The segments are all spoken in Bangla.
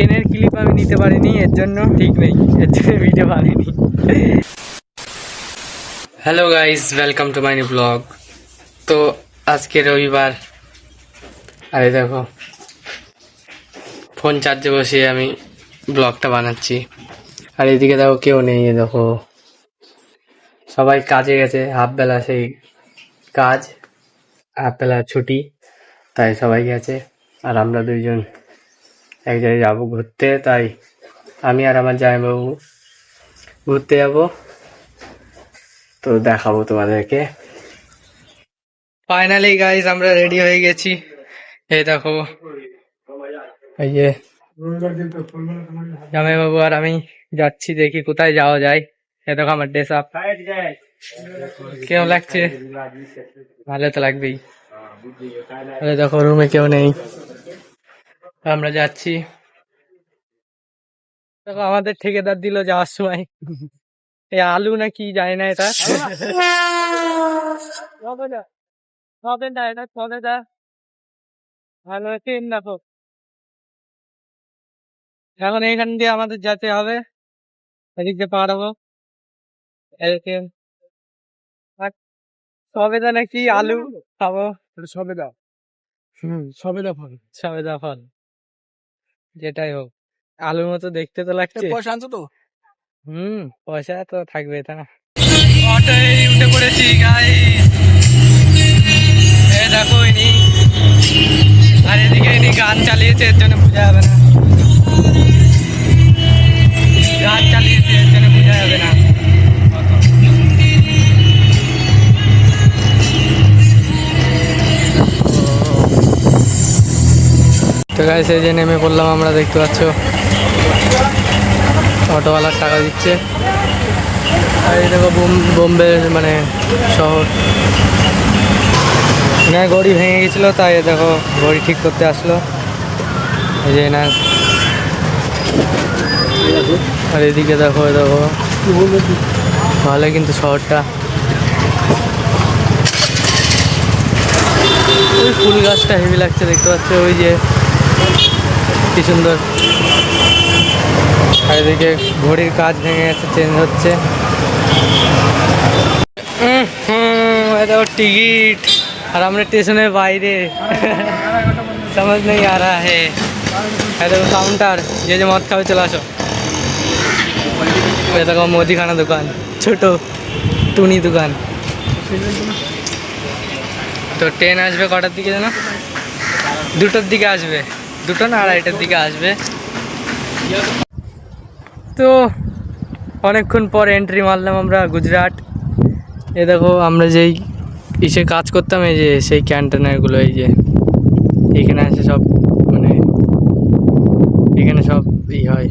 ট্রেনের ক্লিপ আমি নিতে পারিনি, এর জন্য ঠিক নেই, এর জন্য ভিডিও বানাইনি। Hello guys, welcome to my new blog. তো আজকে রবিবার, আরে দেখো ফোন চার্জে বসিয়ে আমি ব্লগটা বানাচ্ছি। আর এদিকে দেখো কেউ নেই, দেখো সবাই কাজে গেছে। হাফ বেলা সেই কাজ, হাফ বেলা ছুটি, তাই সবাই গেছে। আর আমরা দুইজন এক জায়গায় যাবো ঘুরতে, তাই আমি আর আমার জামাইবাবু ঘুরতে যাবো। তো দেখাবো তোমাদেরকে। ফাইনালি গাইস আমরা রেডি হয়ে গেছি। এই দেখো, এই যে জামাইবাবু আর আমি যাচ্ছি, দেখি কোথায় যাওয়া যায়। এই দেখো আমার ড্রেস আপ, কেমন লাগছে? ভালো তো লাগবেই। এই দেখো রুমে কেউ নেই, আমরা যাচ্ছি। দেখো আমাদের ঠিকাদার দিল যাওয়ার সময় এই আলু না কি জানি না, এটা ভালো দেখো। এখন এইখান দিয়ে আমাদের যেতে হবে, এদিক দিয়ে পার হবো। সবেদা নাকি আলু খাবো, সবেদা। সবেদা ফল, সবেদা ফল যেটাই হোক, আলুর মতো দেখতে তো লাগছে। পয়সা আনছো তো? পয়সা তো থাকবে, তা না? অটোয় উঠে পড়েছি গাইস, দেখো ইনি, আর এদিকে ইনি গান চালিয়েছে, এর জন্য বোঝা যাবে না। গান চালিয়েছে, এর জন্য বোঝা যাবে না। তো গাইস এই যে নেমে পড়লাম আমরা, দেখতে পাচ্ছ অটোওয়ালার টাকা দিচ্ছে। আর এই দেখো বোম্বে মানে শহর, না ঘড়ি ভেঙে গেছিল, তাই দেখো ঘড়ি ঠিক করতে আসলো এই যে না। আর এদিকে দেখো দেখো ভালো কিন্তু শহরটা। ওই ফুল গাছটা হেভি লাগছে, দেখতে পাচ্ছ ওই যে কি সুন্দর। আর এদিকে ঘড়ির কাজ ভেঙে গেছে, চেঞ্জ হচ্ছে। দেখো টিকিট, আর আমরা স্টেশনের বাইরে समझ नहीं आ रहा है। देखो काउंटर, ये जो मद खाओ चला আসো। দেখো মুদিখানা দোকান, ছোট টুনি দোকান। তো ট্রেন আসবে কটার দিকে জানো? 2টোর দিকে আসবে, 2টো না 2:30টার দিকে আসবে। তো অনেকক্ষণ পর এন্ট্রি মারলাম আমরা গুজরাট। এ দেখো আমরা যেই ইসে কাজ করতাম, এই যে সেই ক্যান্টেনারগুলো, এই যে এখানে আসে সব, মানে এখানে সব ই হয়।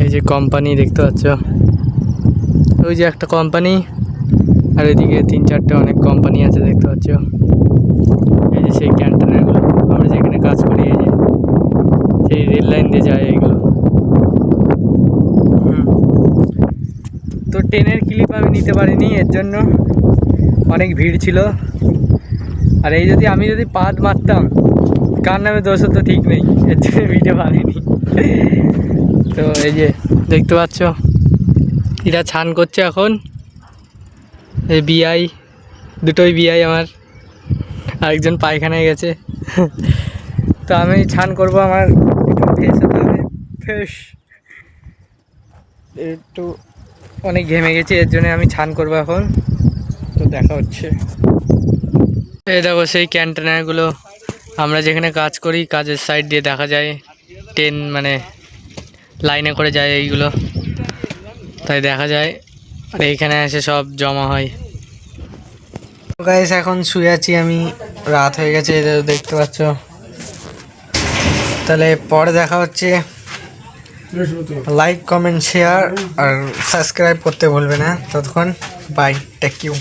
এই যে কোম্পানি দেখতে পাচ্ছ, ওই যে একটা কোম্পানি, আর এদিকে 3-4টে অনেক কোম্পানি আছে দেখতে পাচ্ছ। এই যে সেই ক্যান্টেনারগুলো, আমরা যেখানে কাজ করি, এই যে সেই রেল লাইন দিয়ে যায় এইগুলো। তো ট্রেনের ক্লিপ আমি নিতে পারিনি, এর জন্য অনেক ভিড় ছিল। আর এই যদি আমি যদি পাদ মারতাম, কার নামে দোষ হতো ঠিক নেই, এর জন্য ভিডিও বানাইনি। তো এই যে দেখতে পাচ্ছ এরা ছান করছে এখন, এই বিআই, দুটোই বিআই আমার, আরেকজন পায়খানায় গেছে। তো আমি ছান করব, আমার একটু অনেক ঘেমে গেছে, এর জন্য আমি ছান করব এখন। তো দেখা হচ্ছে। এই দেখো সেই ক্যান্টেনারগুলো, আমরা যেখানে কাজ করি কাজের সাইড দিয়ে দেখা যায় ট্রেন, মানে লাইনে করে যায় এইগুলো, তাই দেখা যায়। আর এইখানে এসে সব জমা হয়। গাইস এখন শুয়ে আছি আমি, রাত হয়ে গেছে দেখতে পাচ্ছ। তাহলে পরে দেখা হচ্ছে। লাইক কমেন্ট শেয়ার আর সাবস্ক্রাইব করতে ভুলবে না। ততক্ষণ বাই, টেক ইউ।